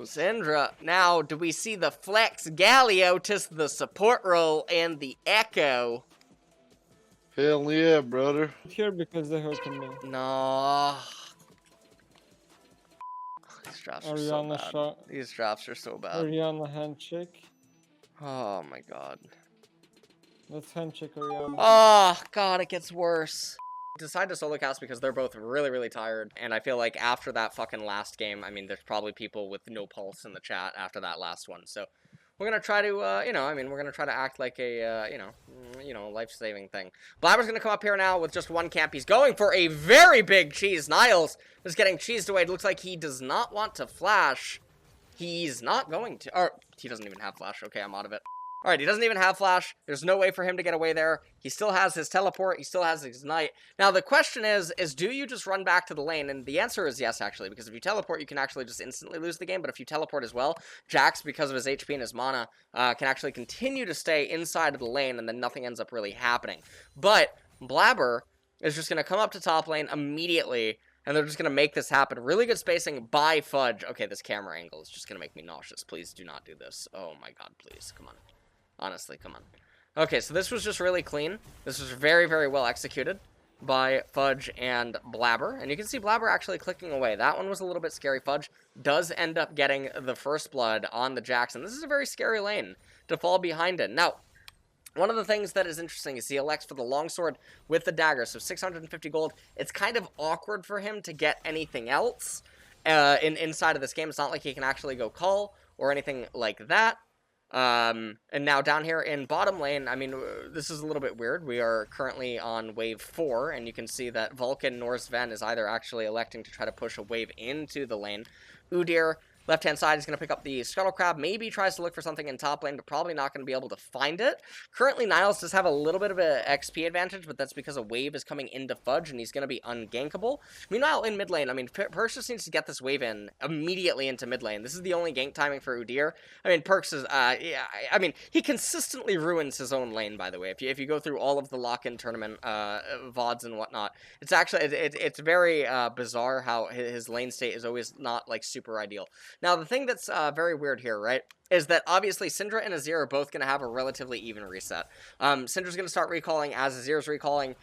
Syndra, now do we see the Flex Galio to the support role and the Echo? Hell yeah, brother. Here because they hooking me. No. These drops are so Ariana bad. shot. These drops are so bad. Ariana handshake. Oh my god. Let's handshake Ariana. Oh god, it gets worse. Decide to solo cast because they're both really tired, and I feel like after that fucking last game, I mean, there's probably people with no pulse in the chat after that last one, so we're gonna try to, we're gonna try to act like a, life-saving thing. Blabber's gonna come up here now with just one camp. He's going for a very big cheese. Niles is getting cheesed away. It looks like he does not want to flash. He's not going to, or he doesn't even have flash. Okay, I'm out of it. All right, he doesn't even have flash. There's no way for him to get away there. He still has his teleport. He still has his ignite. Now, the question is do you just run back to the lane? And the answer is yes, actually, because if you teleport, you can actually just instantly lose the game. But if you teleport as well, Jax, because of his HP and his mana, can actually continue to stay inside of the lane, and then nothing ends up really happening. But Blabber is just going to come up to top lane immediately, and they're just going to make this happen. Really good spacing by Fudge. Okay, this camera angle is just going to make me nauseous. Please do not do this. Oh my god, please. Come on. Honestly, come on. Okay, so this was just really clean. This was very well executed by Fudge and Blabber. And you can see Blabber actually clicking away. That one was a little bit scary. Fudge does end up getting the first blood on the Jackson. This is a very scary lane to fall behind in. Now, one of the things that is interesting is he elects for the longsword with the dagger. So 650 gold. It's kind of awkward for him to get anything else inside of this game. It's not like he can actually go call or anything like that. And now down here in bottom lane, I mean, this is a little bit weird. We are currently on wave 4, and you can see that Vulcan nor Sven is either actually electing to try to push a wave into the lane. Udyr, left-hand side, is going to pick up the Scuttle Crab, maybe tries to look for something in top lane, but probably not going to be able to find it. Currently, Niles does have a little bit of an XP advantage, but that's because a wave is coming into Fudge, and he's going to be ungankable. Meanwhile, in mid lane, I mean, Perks just needs to get this wave in immediately into mid lane. This is the only gank timing for Udyr. I mean, Perks is, he consistently ruins his own lane, by the way. If you go through all of the lock-in tournament VODs and whatnot, it's actually, it's very bizarre how his lane state is always not, like, super ideal. Now, the thing that's very weird here, right, is that obviously Syndra and Azir are both going to have a relatively even reset. Syndra's going to start recalling as Azir's recalling.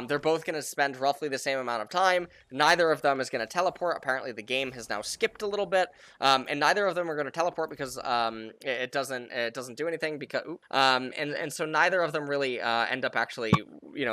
They're both going to spend roughly the same amount of time. Neither of them is going to teleport. Apparently, the game has now skipped a little bit, and neither of them are going to teleport because it doesn't do anything. Because and so neither of them really end up actually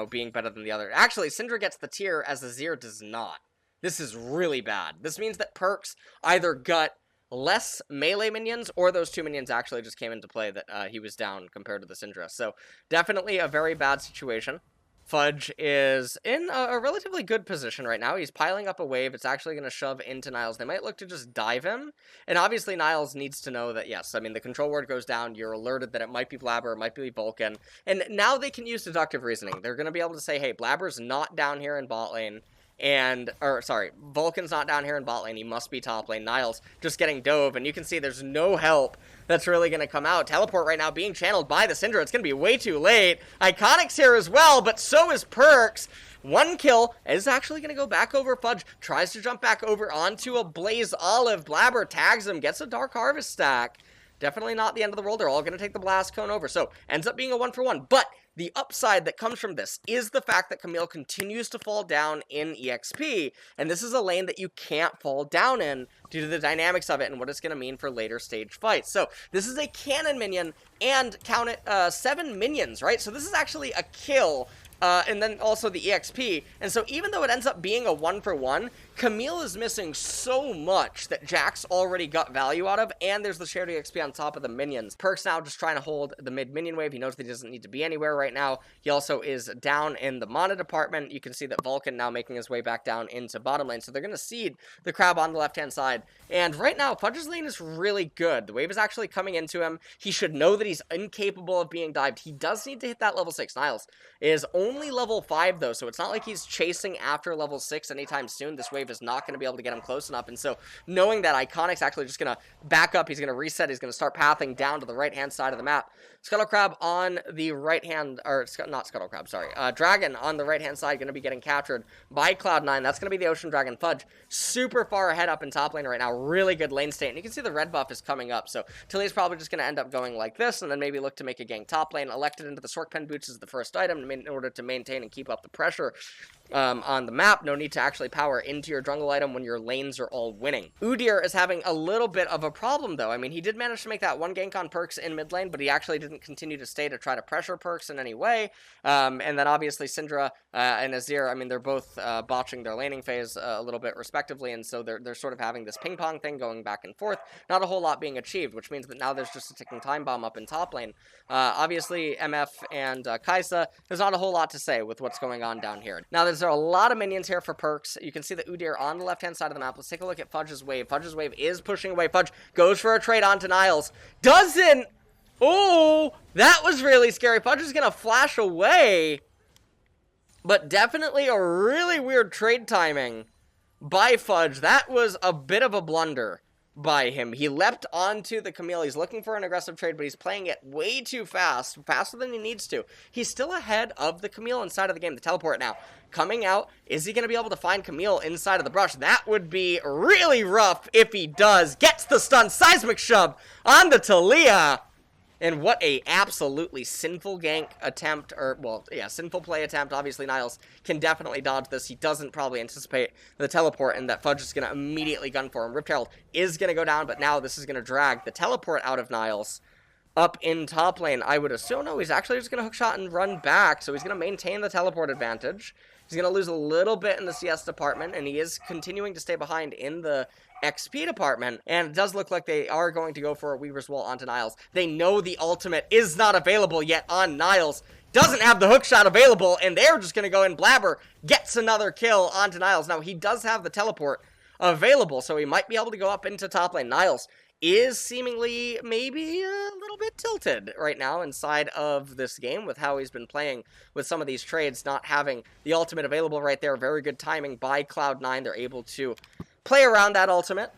being better than the other. Actually, Syndra gets the tier as Azir does not. This is really bad. This means that Perks either got less melee minions, or those two minions actually just came into play that he was down compared to the Syndra. So definitely a very bad situation. Fudge is in a relatively good position right now. He's piling up a wave. It's actually going to shove into Niles. They might look to just dive him. And obviously Niles needs to know that, yes, I mean, the control ward goes down. You're alerted that it might be Blabber, it might be Vulcan. And now they can use deductive reasoning. They're going to be able to say, hey, Blabber's not down here in bot lane. Vulcan's not down here in bot lane. He must be top lane. Niles just getting dove, and you can see there's no help that's really going to come out. Teleport right now being channeled by the Syndra. It's going to be way too late. Iconic's here as well, but so is Perks. One kill is actually going to go back over Fudge. Tries to jump back over onto a Blaze Olive. Blabber tags him, gets a Dark Harvest stack. Definitely not the end of the world. They're all going to take the Blast Cone over. So, ends up being a 1-for-1. But the upside that comes from this is the fact that Camille continues to fall down in EXP. And this is a lane that you can't fall down in due to the dynamics of it and what it's going to mean for later stage fights. So, this is a cannon minion and, count it, 7 minions, right? So, this is actually a kill. And then also the EXP. And so even though it ends up being a 1-for-1, Camille is missing so much that Jax already got value out of, and there's the shared EXP on top of the minions. Perk's now just trying to hold the mid-minion wave. He knows that he doesn't need to be anywhere right now. He also is down in the mana department. You can see that Vulcan now making his way back down into bottom lane. So they're going to seed the crab on the left-hand side. And right now, Fudge's lane is really good. The wave is actually coming into him. He should know that he's incapable of being dived. He does need to hit that level 6. Niles is only only level 5, though, so it's not like he's chasing after level 6 anytime soon. This wave is not going to be able to get him close enough, and so knowing that Iconic's actually just going to back up, he's going to reset, he's going to start pathing down to the right-hand side of the map. Scuttle Crab on the right-hand, or not Scuttle Crab, sorry. Dragon on the right-hand side going to be getting captured by Cloud9. That's going to be the Ocean Dragon. Fudge super far ahead up in top lane right now. Really good lane state, and you can see the red buff is coming up, so Tilly's probably just going to end up going like this, and then maybe look to make a gank top lane. Elected into the Sork Pen Boots is the first item in order to maintain and keep up the pressure on the map. No need to actually power into your jungle item when your lanes are all winning. Udyr is having a little bit of a problem, though. I mean, he did manage to make that one gank on Perks in mid lane, but he actually didn't continue to stay to try to pressure Perks in any way. And then obviously Syndra and Azir, I mean, they're both botching their laning phase a little bit respectively, and so they're sort of having this ping-pong thing going back and forth. Not a whole lot being achieved, which means that now there's just a ticking time bomb up in top lane. Obviously, MF and Kai'Sa, there's not a whole lot to say with what's going on down here. Now, there's a lot of minions here for Perks. You can see the Udyr on the left-hand side of the map. Let's take a look at Fudge's wave. Fudge's wave is pushing away. Fudge goes for a trade onto Niles. Doesn't! Oh, that was really scary. Fudge is going to flash away. But definitely a really weird trade timing by Fudge. That was a bit of a blunder by him. He leapt onto the Camille. He's looking for an aggressive trade, but he's playing it way too fast, faster than he needs to. He's still ahead of the Camille inside of the game. The teleport now coming out. Is he going to be able to find Camille inside of the brush? That would be really rough if he does. Gets the stun. Seismic shove on the Talia. And what a absolutely sinful gank attempt, or, well, yeah, sinful play attempt. Obviously, Niles can definitely dodge this. He doesn't probably anticipate the teleport, and that Fudge is going to immediately gun for him. Rift Herald is going to go down, but now this is going to drag the teleport out of Niles up in top lane. I would assume, no, he's actually just going to hookshot and run back, so he's going to maintain the teleport advantage. He's going to lose a little bit in the CS department, and he is continuing to stay behind in the XP department, and it does look like they are going to go for a Weaver's Wall onto Niles. They know the ultimate is not available yet on Niles. Doesn't have the hookshot available, and they're just going to go in. Blabber gets another kill onto Niles. Now, he does have the teleport available, so he might be able to go up into top lane. Niles is seemingly maybe a little bit tilted right now inside of this game with how he's been playing with some of these trades, not having the ultimate available right there. Very good timing by Cloud9. They're able to play around that ultimate.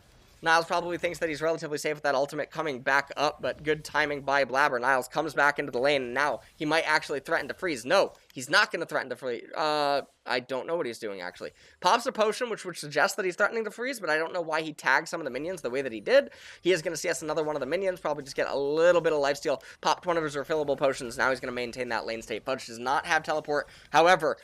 Niles probably thinks that he's relatively safe with that ultimate coming back up, but good timing by Blabber. Niles comes back into the lane, and now he might actually threaten to freeze. No, he's not going to threaten to freeze. I don't know what he's doing, actually. Pops a potion, which would suggest that he's threatening to freeze, but I don't know why he tagged some of the minions the way that he did. He is going to CS another one of the minions, probably just get a little bit of lifesteal, popped one of his refillable potions. Now he's going to maintain that lane state. Fudge does not have teleport. However,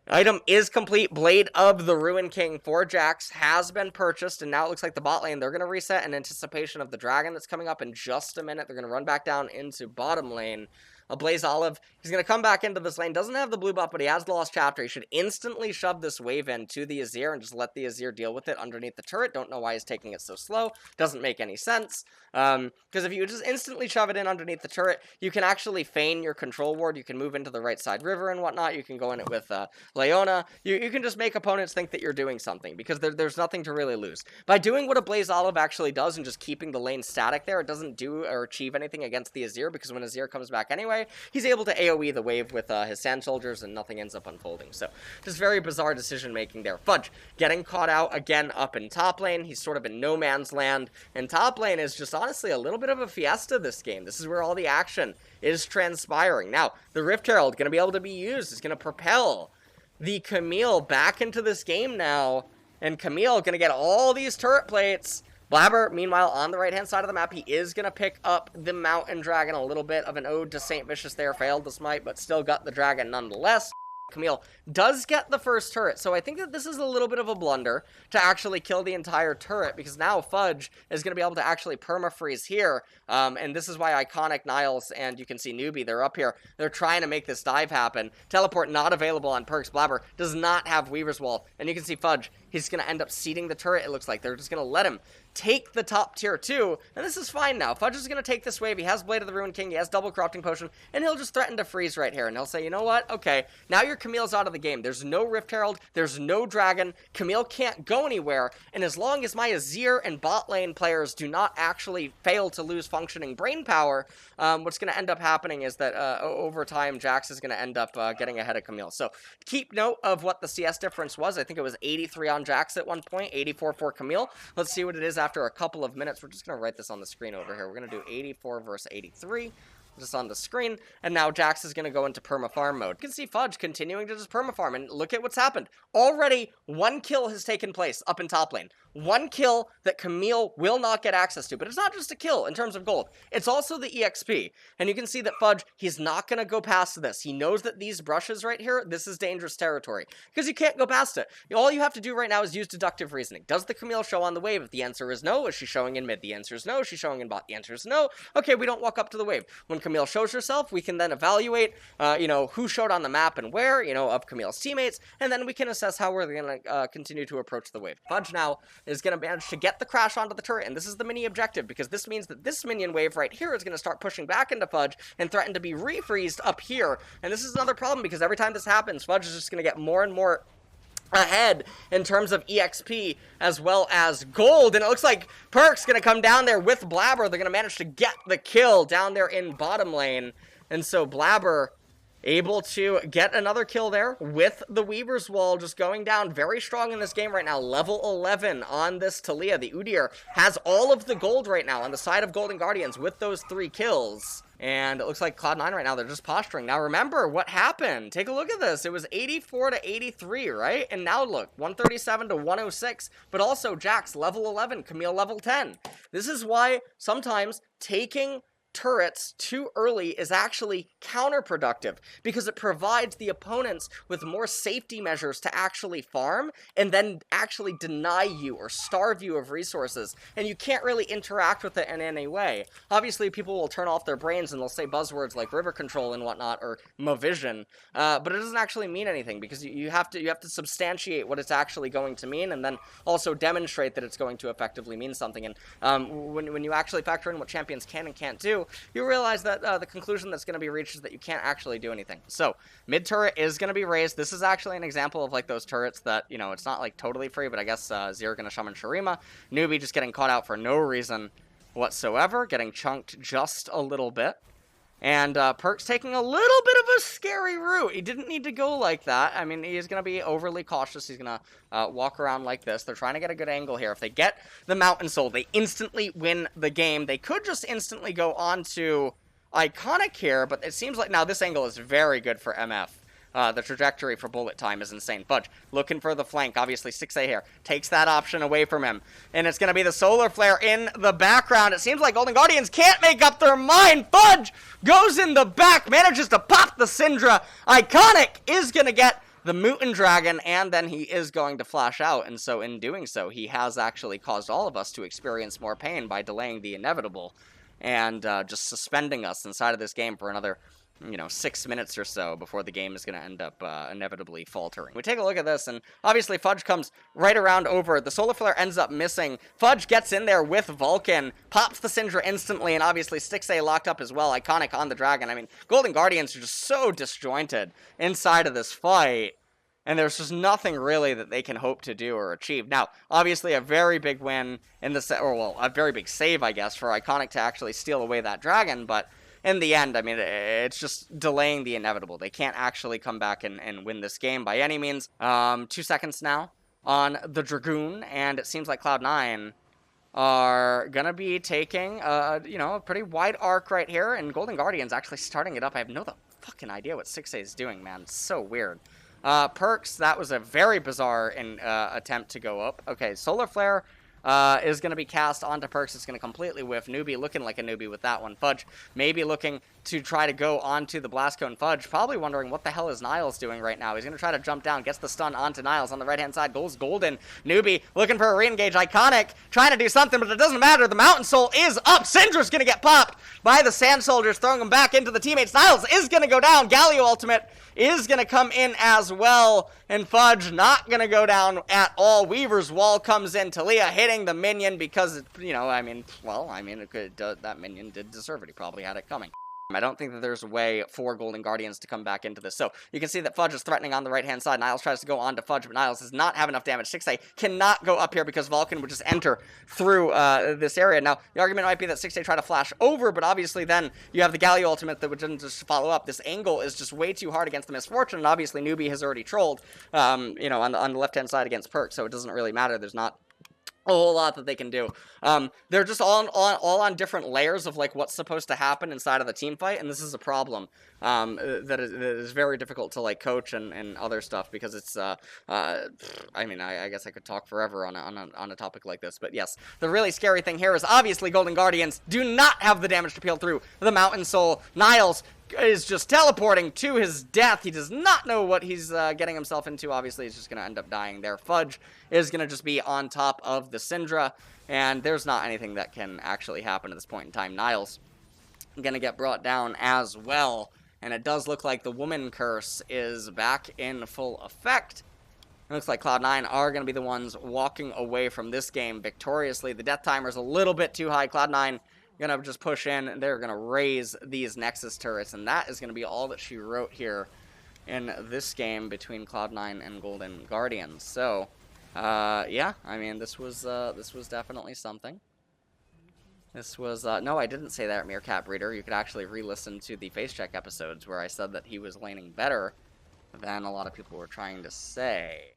item is complete. Blade of the Ruin King for Jax has been purchased, and now it looks like the bot lane, they're going to reset in anticipation of the dragon that's coming up in just a minute. They're going to run back down into bottom lane. A Blaze Olive, he's going to come back into this lane. Doesn't have the blue buff, but he has the Lost Chapter. He should instantly shove this wave in to the Azir and just let the Azir deal with it underneath the turret. Don't know why he's taking it so slow. Doesn't make any sense. Because if you just instantly shove it in underneath the turret, you can actually feign your control ward. You can move into the right side river and whatnot. You can go in it with Leona. You can just make opponents think that you're doing something because there's nothing to really lose. By doing what a Blaze Olive actually does and just keeping the lane static there, it doesn't do or achieve anything against the Azir, because when Azir comes back anyway, he's able to AoE the wave with his sand soldiers and nothing ends up unfolding. So just very bizarre decision making there. Fudge getting caught out again up in top lane. He's sort of in no man's land, and top lane is just honestly a little bit of a fiesta this game. This is where all the action is transpiring. Now, the Rift Herald going to be able to be used. It's going to propel the Camille back into this game now, and Camille going to get all these turret plates. Blabber, meanwhile, on the right-hand side of the map, he is going to pick up the Mountain Dragon. A little bit of an ode to Saint Vicious there. Failed the smite, but still got the dragon nonetheless. Camille does get the first turret, so I think that this is a little bit of a blunder to actually kill the entire turret, because now Fudge is going to be able to actually perma-freeze here, and this is why Iconic, Niles, and you can see Newbie, they're up here. They're trying to make this dive happen. Teleport not available on Perks. Blabber does not have Weaver's Wall, and you can see Fudge He's going to end up seeding the turret. It looks like they're just going to let him take the top tier 2, and this is fine now. Fudge is going to take this wave. He has Blade of the Ruined King, he has double corrupting potion, and he'll just threaten to freeze right here, and he'll say, you know what, okay, now your Camille's out of the game. There's no Rift Herald, there's no dragon, Camille can't go anywhere, and as long as my Azir and bot lane players do not actually fail to lose functioning brain power, what's going to end up happening is that over time, Jax is going to end up getting ahead of Camille. So keep note of what the CS difference was. I think it was 83 on Jax at one point, 84 for Camille. Let's see what it is after a couple of minutes. We're just going to write this on the screen over here. We're going to do 84 versus 83. Just on the screen, and now Jax is going to go into permafarm mode. You can see Fudge continuing to just permafarm, and look at what's happened. Already, 1 kill has taken place up in top lane. 1 kill that Camille will not get access to, but it's not just a kill in terms of gold. It's also the EXP, and you can see that Fudge, he's not going to go past this. He knows that these brushes right here, this is dangerous territory, because you can't go past it. All you have to do right now is use deductive reasoning. Does the Camille show on the wave? If the answer is no, is she showing in mid? The answer is no. Is she showing in bot? The answer is no. Okay, we don't walk up to the wave. When Camille shows herself, we can then evaluate, who showed on the map and where, of Camille's teammates, and then we can assess how we're going to continue to approach the wave. Fudge now is going to manage to get the crash onto the turret, and this is the mini objective, because this means that this minion wave right here is going to start pushing back into Fudge and threaten to be refreezed up here, and this is another problem, because every time this happens, Fudge is just going to get more and more ahead in terms of EXP as well as gold, and it looks like Perk's gonna come down there with Blabber. They're gonna manage to get the kill down there in bottom lane, and so Blabber able to get another kill there with the Weaver's Wall just going down very strong in this game right now. Level 11 on this Talia. The Udyr has all of the gold right now on the side of Golden Guardians with those 3 kills. And it looks like Cloud9 right now, they're just posturing. Now remember what happened. Take a look at this. It was 84 to 83, right? And now look, 137 to 106. But also Jax, level 11, Camille, level 10. This is why sometimes taking turrets too early is actually counterproductive, because it provides the opponents with more safety measures to actually farm and then actually deny you or starve you of resources, and you can't really interact with it in any way. Obviously people will turn off their brains and they'll say buzzwords like river control and whatnot, or Movision, but it doesn't actually mean anything, because you have to substantiate what it's actually going to mean, and then also demonstrate that it's going to effectively mean something. And when you actually factor in what champions can and can't do, you realize that the conclusion that's going to be reached is that you can't actually do anything. So, mid turret is going to be raised. This is actually an example of like those turrets that, it's not like totally free, but I guess Zero going to summon Shurima. Newbie just getting caught out for no reason whatsoever, getting chunked just a little bit. And Perk's taking a little bit of a scary route. He didn't need to go like that. I mean, he's going to be overly cautious. He's going to walk around like this. They're trying to get a good angle here. If they get the Mountain Soul, they instantly win the game. They could just instantly go on to Iconic here, but it seems like now this angle is very good for MF. The trajectory for bullet time is insane. Fudge looking for the flank. Obviously, 6A here takes that option away from him. And it's going to be the Solar Flare in the background. It seems like Golden Guardians can't make up their mind. Fudge goes in the back, manages to pop the Syndra. Iconic is going to get the Mutant Dragon, and then he is going to flash out. And so in doing so, he has actually caused all of us to experience more pain by delaying the inevitable and just suspending us inside of this game for another 6 minutes or so before the game is going to end up inevitably faltering. We take a look at this, and obviously Fudge comes right around over. The Solar Flare ends up missing. Fudge gets in there with Vulcan, pops the Syndra instantly, and obviously 6A locked up as well. Iconic on the Dragon. I mean, Golden Guardians are just so disjointed inside of this fight, and there's just nothing really that they can hope to do or achieve. Now, obviously a very big win in the set, or well, a very big save, I guess, for Iconic to actually steal away that Dragon, but in the end, I mean, it's just delaying the inevitable. They can't actually come back and win this game by any means. 2 seconds now on the Dragoon, and it seems like Cloud9 are going to be taking, a pretty wide arc right here, and Golden Guardians actually starting it up. I have no fucking idea what 6A is doing, man. It's so weird. Perks, that was a very bizarre attempt to go up. Okay, Solar Flare is going to be cast onto Perks. It's going to completely whiff. Newbie looking like a newbie with that one. Fudge maybe looking to try to go onto the Blast Cone. Fudge probably wondering what the hell is Niles doing right now. He's going to try to jump down, gets the stun onto Niles on the right-hand side. Goes Golden. Newbie looking for a re-engage. Iconic trying to do something, but it doesn't matter. The Mountain Soul is up. Syndra's going to get popped by the Sand Soldiers, throwing him back into the teammates. Niles is going to go down. Galio ultimate is going to come in as well, and Fudge not going to go down at all. Weaver's Wall comes in. Talia hitting the minion because, it could, that minion did deserve it. He probably had it coming. I don't think that there's a way for Golden Guardians to come back into this. So you can see that Fudge is threatening on the right-hand side. Niles tries to go on to Fudge, but Niles does not have enough damage. 6A cannot go up here because Vulcan would just enter through this area. Now, the argument might be that 6A tried to flash over, but obviously then you have the Galio ultimate that would just follow up. This angle is just way too hard against the Misfortune, and obviously Newbie has already trolled, on the left-hand side against Perk, so it doesn't really matter. There's not a whole lot that they can do. They're just all on different layers of like what's supposed to happen inside of the team fight, and this is a problem that is very difficult to like coach and other stuff because it's I guess I could talk forever on a topic like this, but yes, the really scary thing here is obviously Golden Guardians do not have the damage to peel through the Mountain Soul. Niles is just teleporting to his death. He does not know what he's getting himself into. Obviously, he's just going to end up dying there. Fudge is going to just be on top of the Syndra, and there's not anything that can actually happen at this point in time. Niles going to get brought down as well, and it does look like the Woman Curse is back in full effect. It looks like Cloud9 are going to be the ones walking away from this game victoriously. The death timer is a little bit too high. Cloud9 gonna just push in, and they're gonna raise these Nexus turrets, and that is gonna be all that she wrote here in this game between Cloud9 and Golden Guardians. So, yeah, I mean, this was definitely something. This was no, I didn't say that, Meerkat Breeder. You could actually re-listen to the Face Check episodes where I said that he was laning better than a lot of people were trying to say.